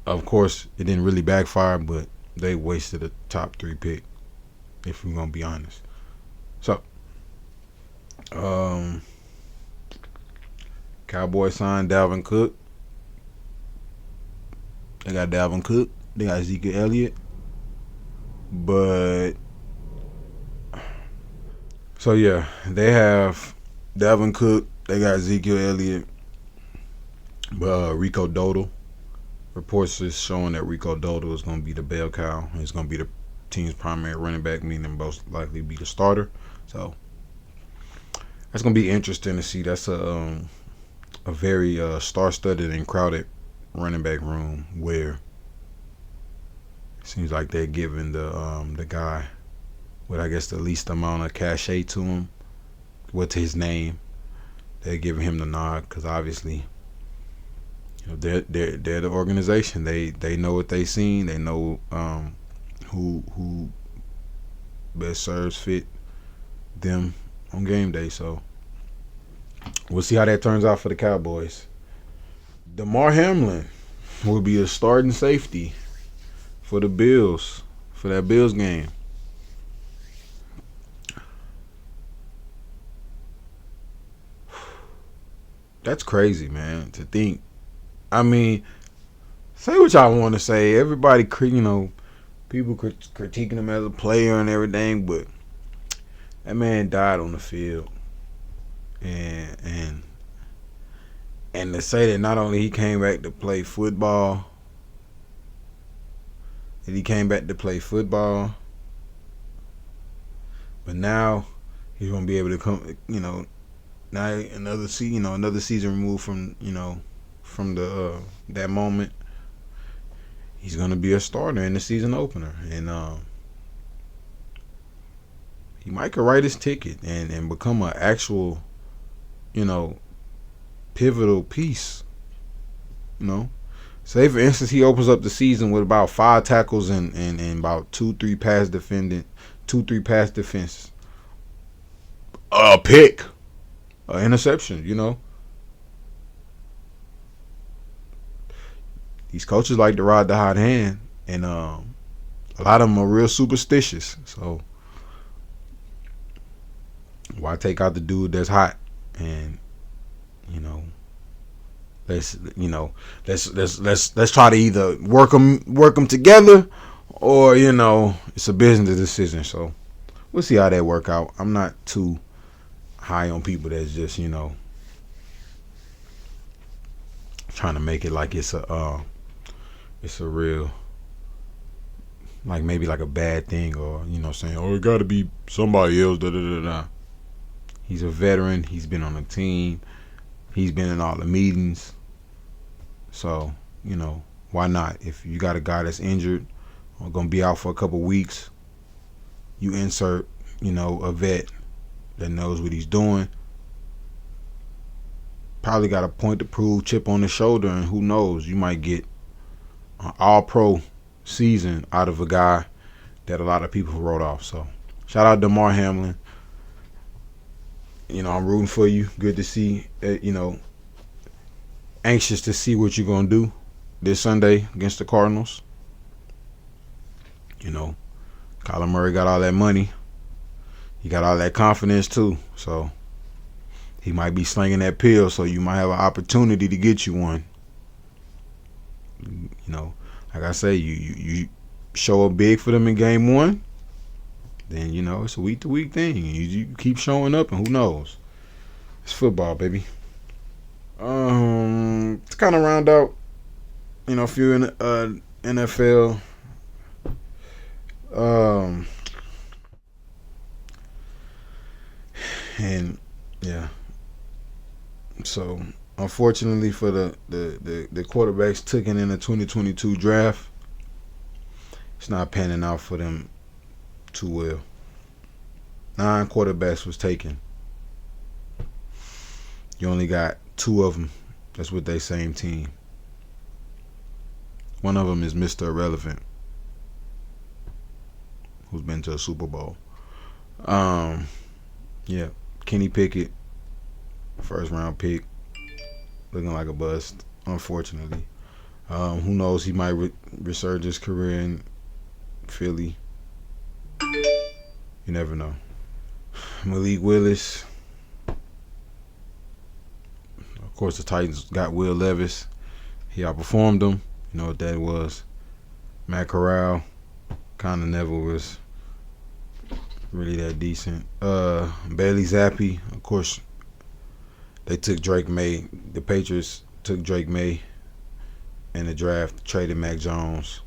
Of course, it didn't really backfire, but they wasted a top 3 pick, if we're gonna be honest. So Cowboys signed Dalvin Cook. They got Dalvin Cook. They got Ezekiel Elliott. But so yeah, they have Dalvin Cook. They got Ezekiel Elliott. But Rico Dowdle. Reports is showing that Rico Dowdle is going to be the bell cow. He's going to be the team's primary running back, meaning most likely be the starter. So that's going to be interesting to see. That's a very star-studded and crowded running back room where it seems like they're giving the guy with I guess the least amount of cachet to him, what's his name. They're giving him the nod because obviously they're the organization. They know what they seen. They know who best serves fit them on game day. So we'll see how that turns out for the Cowboys. DeMar Hamlin will be a starting safety for the Bills for that Bills game. That's crazy, man, to think. Say what y'all want to say. Everybody, people critiquing him as a player and everything, but that man died on the field, and to say that not only he came back to play football, but now he's gonna be able to come. Now another season removed from from the that moment. He's gonna be a starter in the season opener, and he might could write his ticket and become an actual, pivotal piece. Say for instance he opens up the season with about 5 tackles and about 2-3 pass defenses, a pick, an interception. These coaches like to ride the hot hand, and a lot of them are real superstitious. So why take out the dude that's hot? And let's try to either work them together, or it's a business decision. So we'll see how that work out. I'm not too high on people that's just trying to make it like it's a real, like maybe like a bad thing, or saying, oh, it got to be somebody else. Da da da da. He's a veteran. He's been on the team. He's been in all the meetings. So why not? If you got a guy that's injured or gonna be out for a couple weeks, you insert a vet that knows what he's doing. Probably got a point to prove, chip on the shoulder, and who knows, you might get an all-pro season out of a guy that a lot of people wrote off. So shout out to Damar Hamlin. I'm rooting for you. Good to see. Anxious to see what you're gonna do this Sunday against the Cardinals. Kyler Murray got all that money. He got all that confidence too. So he might be slinging that pill. So you might have an opportunity to get you one. Like I say, you show up big for them in game 1. Then it's a week-to-week thing. You keep showing up, and who knows? It's football, baby. To kind of round out, a few in NFL. And yeah. So unfortunately for the quarterbacks taken in the 2022 draft, it's not panning out for them too well. 9 quarterbacks was taken. You only got 2 of them that's with their same team. One of them is Mr. Irrelevant, who's been to a Super Bowl. Yeah, Kenny Pickett, first round pick, looking like a bust, unfortunately. Who knows? He might resurge his career in Philly. You never know. Malik Willis. Of course, the Titans got Will Levis. He outperformed them. You know what that was. Matt Corral kind of never was really that decent. Bailey Zappi, of course, they took Drake May. The Patriots took Drake May in the draft, traded Mac Jones.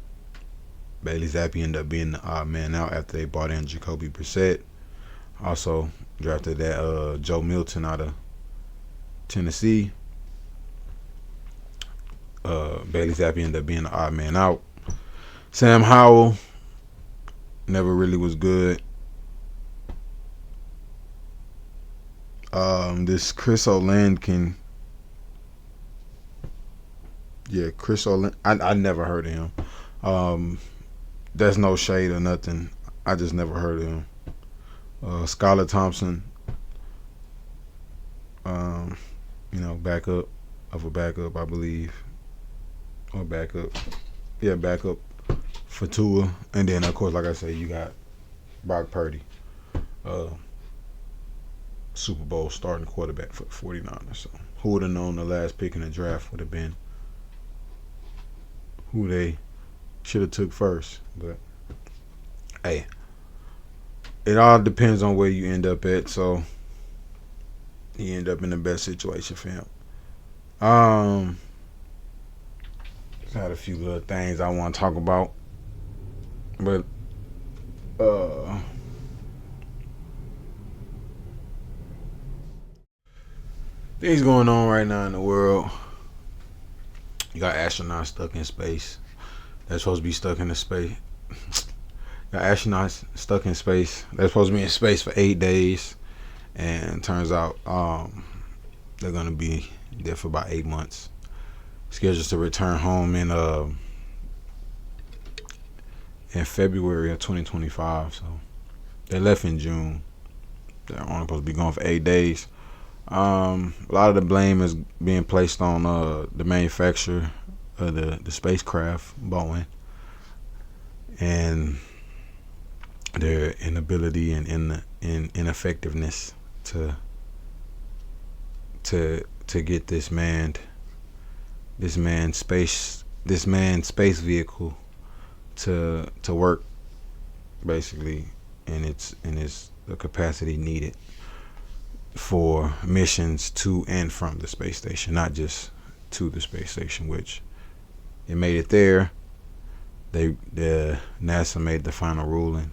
Bailey Zappi ended up being the odd man out after they brought in Jacoby Brissett. Also drafted that Joe Milton out of Tennessee. Bailey Zappi ended up being the odd man out. Sam Howell never really was good. This Chris Olandkin. Yeah, Chris Olandkin. I never heard of him. There's no shade or nothing. I just never heard of him. Skylar Thompson. Backup of a backup, I believe. Or backup. Yeah, backup for Tua. And then, of course, like I say, you got Brock Purdy. Super Bowl starting quarterback for the 49ers. So who would have known the last pick in the draft would have been who they should have took first. But hey, it all depends on where you end up at. So he end up in the best situation for him. Had a few little things I want to talk about, but things going on right now in the world. You got astronauts stuck in space. They're supposed to be stuck in the space. Got astronauts stuck in space. They're supposed to be in space for 8 days, and turns out they're gonna be there for about 8 months. Scheduled to return home in February of 2025. So they left in June. They're only supposed to be gone for 8 days. A lot of the blame is being placed on the manufacturer of the spacecraft, Boeing, and their inability and ineffectiveness to get this manned space vehicle to work, basically in the capacity needed for missions to and from the space station, not just to the space station, which it made it there. The NASA made the final ruling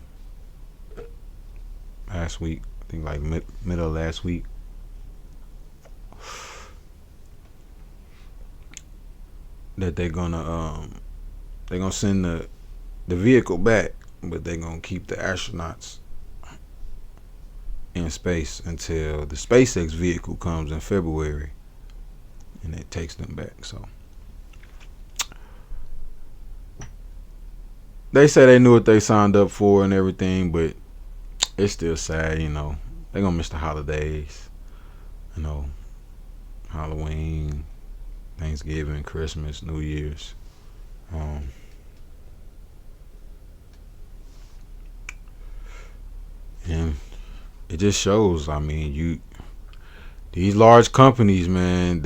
last week, I think, like middle of last week. That they're gonna send the vehicle back, but they're gonna keep the astronauts in space until the SpaceX vehicle comes in February, and it takes them back. So they say they knew what they signed up for and everything, but it's still sad, you know. They're gonna miss the holidays, you know, Halloween, Thanksgiving, Christmas, New Year's. And it just shows. I mean, these large companies, man,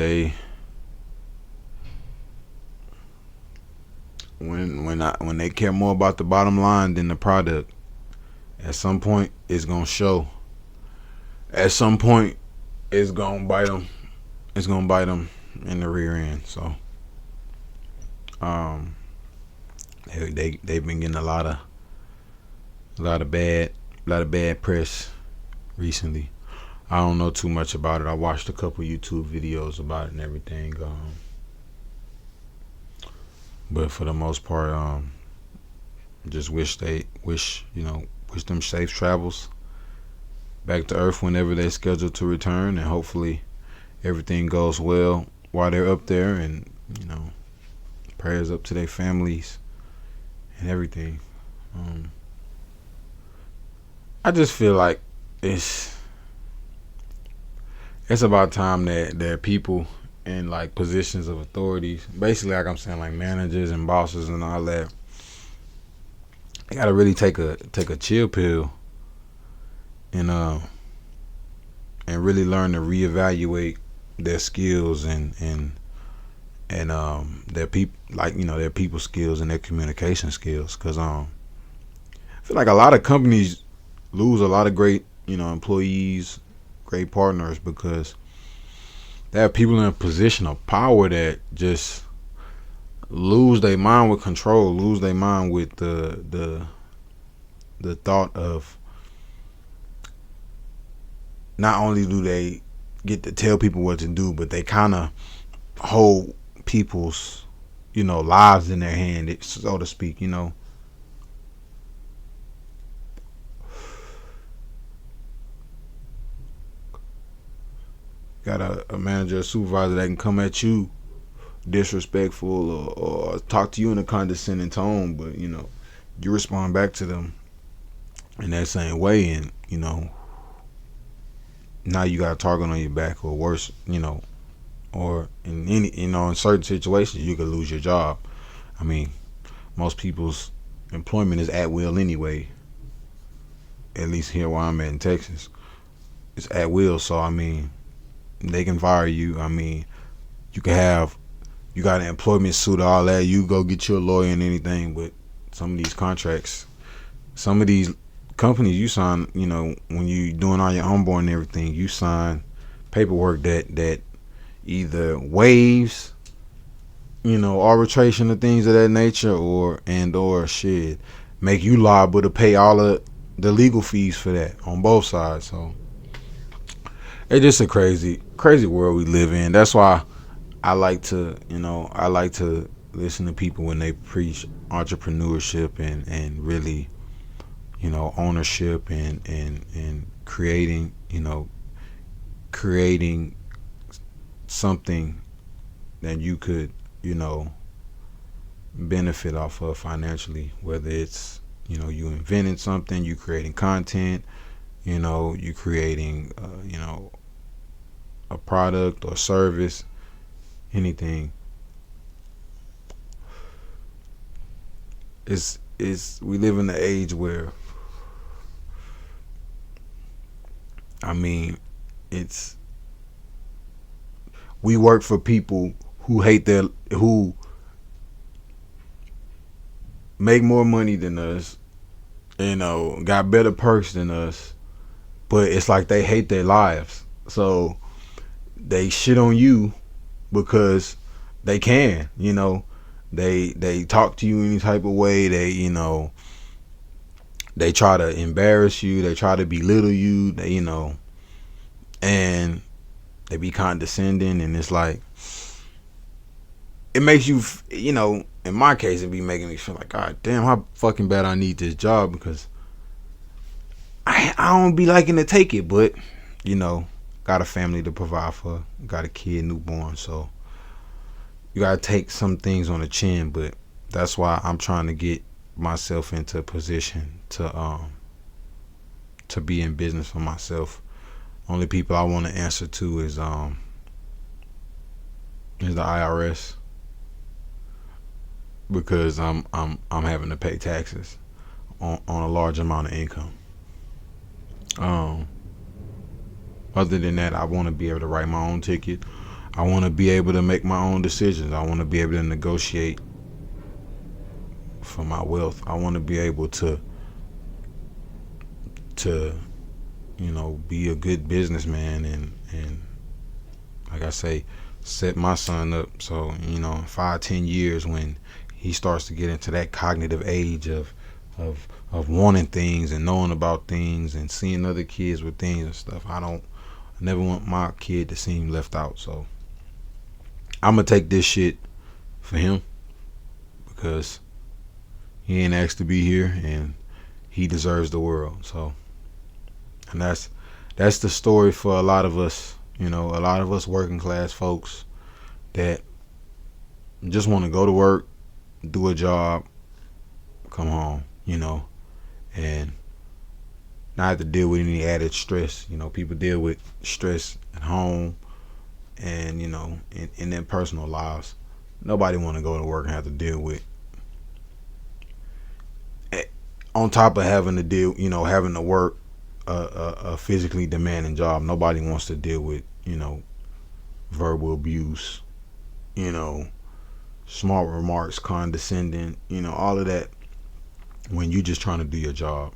when they care more about the bottom line than the product, at some point it's gonna show. At some point, it's gonna bite them. It's gonna bite them in the rear end. So, they've been getting a lot of bad press recently. I don't know too much about it. I watched a couple YouTube videos about it and everything. But for the most part, just wish them safe travels back to Earth whenever they're scheduled to return, and hopefully everything goes well while they're up there, and prayers up to their families and everything. I just feel like it's about time that people in like positions of authority, basically, like I'm saying, like managers and bosses and all that, they gotta really take a chill pill and really learn to reevaluate their skills and their their people skills and their communication skills, because I feel like a lot of companies lose a lot of great employees, great partners, because they have people in a position of power that just lose their mind with control, lose their mind with the thought of, not only do they get to tell people what to do, but they kind of hold people's lives in their hand, so to speak. Got a manager or supervisor that can come at you disrespectful or talk to you in a condescending tone, but you respond back to them in that same way, and now you got a target on your back, or worse, or in any in certain situations you could lose your job. I mean, most people's employment is at will anyway, at least here where I'm at in Texas. It's at will, so I mean, they can fire you. I mean, you got an employment suit, all that. You go get your lawyer and anything, but some of these contracts, some of these companies you sign, when you doing all your onboarding and everything, you sign paperwork that either waives, arbitration or things of that nature, or shit, make you liable to pay all of the legal fees for that on both sides. So it's just a crazy world we live in. That's why I like to listen to people when they preach entrepreneurship and really, ownership and creating something that you could, benefit off of financially, whether it's, you inventing something, you creating content, you creating, a product or service, anything. It's we live in an age where, I mean, it's we work for people who make more money than us, got better perks than us, but it's like they hate their lives. So they shit on you because they can, they talk to you any type of way. They try to embarrass you, they try to belittle you, and they be condescending, and it's like, it makes you, in my case, it be making me feel like, God damn, how fucking bad I need this job, because I don't be liking to take it, but, got a family to provide for, got a kid, newborn, so you gotta take some things on the chin. But that's why I'm trying to get myself into a position to be in business for myself. Only people I want to answer to is the IRS, because I'm having to pay taxes on a large amount of income. Other than that, I want to be able to write my own ticket. I want to be able to make my own decisions. I want to be able to negotiate for my wealth. I want to be able to be a good businessman and like I say, set my son up so, in 5-10 years, when he starts to get into that cognitive age of wanting things and knowing about things and seeing other kids with things and stuff, I never want my kid to seem left out. So I'm gonna take this shit for him, because he ain't asked to be here and he deserves the world. So, and that's the story for a lot of us, a lot of us working class folks that just want to go to work, do a job, come home, and not have to deal with any added stress. People deal with stress at home and, in their personal lives. Nobody want to go to work and have to deal with, on top of having to deal, having to work a physically demanding job. Nobody wants to deal with, verbal abuse, smart remarks, condescending, all of that, when you just trying to do your job.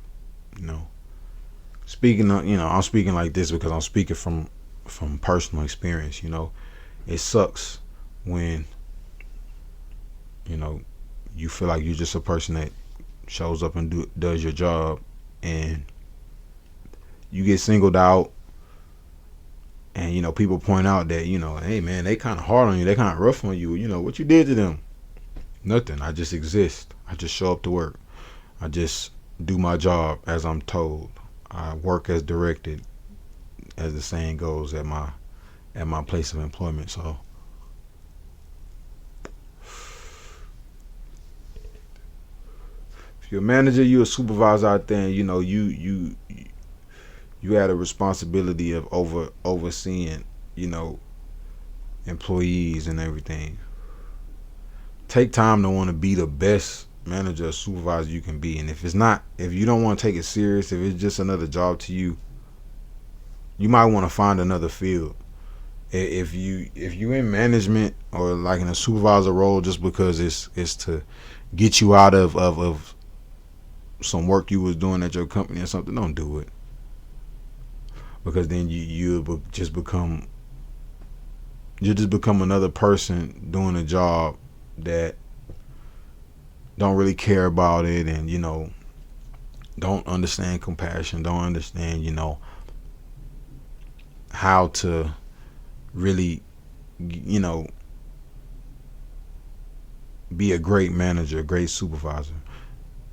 Speaking of, I'm speaking like this because I'm speaking from personal experience. It sucks when, you feel like you're just a person that shows up and does your job, and you get singled out, and people point out that, hey man, they kind of hard on you, they kind of rough on you. What you did to them? Nothing. I just exist. I just show up to work. I just do my job as I'm told. I work as directed, as the saying goes, at my place of employment. So if you're a manager, you're a supervisor out there, and you had a responsibility of overseeing, employees and everything. Take time to want to be the best manager or supervisor you can be. And if you don't want to take it serious, if it's just another job to you, you might want to find another field. If you in management or like in a supervisor role just because it's to get you out of some work you was doing at your company or something, don't do it. Because then you just become another person doing a job that don't really care about it, and don't understand compassion, don't understand how to really be a great manager, a great supervisor.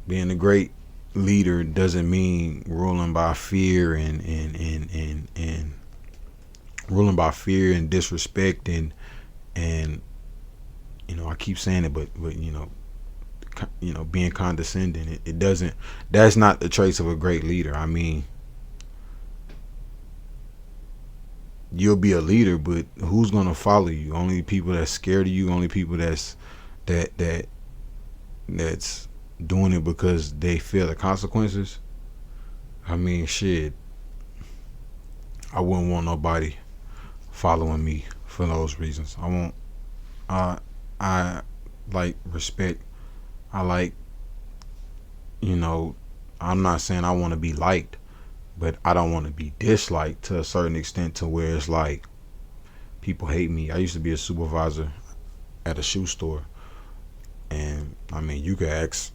Being a great leader doesn't mean ruling by fear and ruling by fear and disrespect and I keep saying it, but being condescending. It doesn't. That's not the traits of a great leader. I mean, you'll be a leader, but who's gonna follow you? Only people that's scared of you. Only people that's doing it because they fear the consequences. I mean, shit. I wouldn't want nobody following me for those reasons. I won't. I like respect. I like. I'm not saying I want to be liked, but I don't want to be disliked to a certain extent to where it's like people hate me. I used to be a supervisor at a shoe store, and I mean, you could ask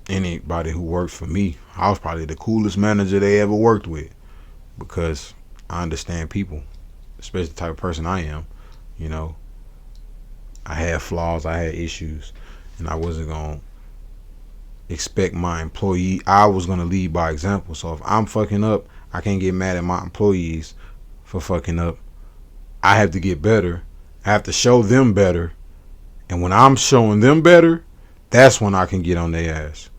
anybody who worked for me. I was probably the coolest manager they ever worked with because I understand people, especially the type of person I am. I had flaws, I had issues, and I wasn't gonna expect my employee. I was gonna lead by example. So if I'm fucking up, I can't get mad at my employees for fucking up. I have to get better. I have to show them better. And when I'm showing them better, that's when I can get on their ass.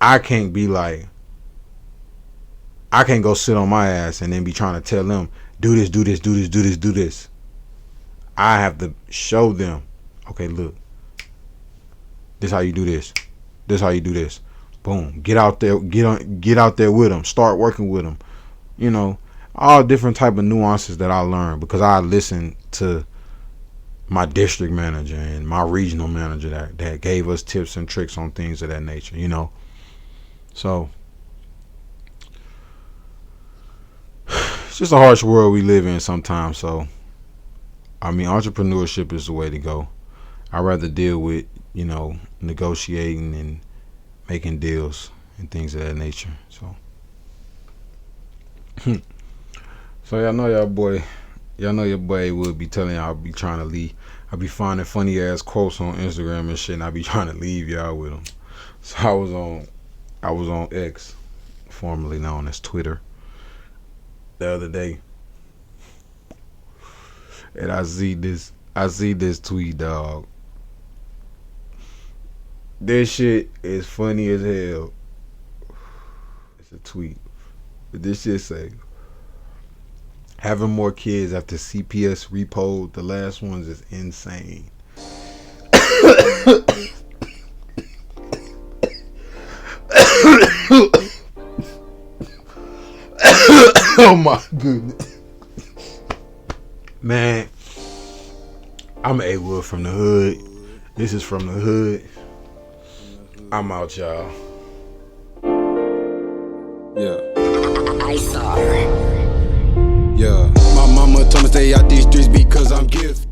I can't be like, I can't go sit on my ass and then be trying to tell them, do this, do this, do this, do this, do this. I have to show them, okay, look, this how you do this. This how you do this. Boom. Get out there. Get out there with them. Start working with them. All different type of nuances that I learned because I listened to my district manager and my regional manager that gave us tips and tricks on things of that nature. So it's just a harsh world we live in sometimes. So I mean, entrepreneurship is the way to go. I'd rather deal with negotiating and making deals and things of that nature. So y'all know your boy would be telling y'all, I'll be trying to leave. I'll be finding funny ass quotes on Instagram and shit, and I'll be trying to leave y'all with them. So I was on X, formerly known as Twitter, the other day, and I see this tweet, dog. This shit is funny as hell. It's a tweet. But this shit say, having more kids after CPS repoed the last ones is insane. Oh my goodness. Man, I'm A Wood from the hood. This is From the Hood. I'm out, y'all. Yeah. I saw. Yeah. My mama told me stay out these streets because I'm gifted.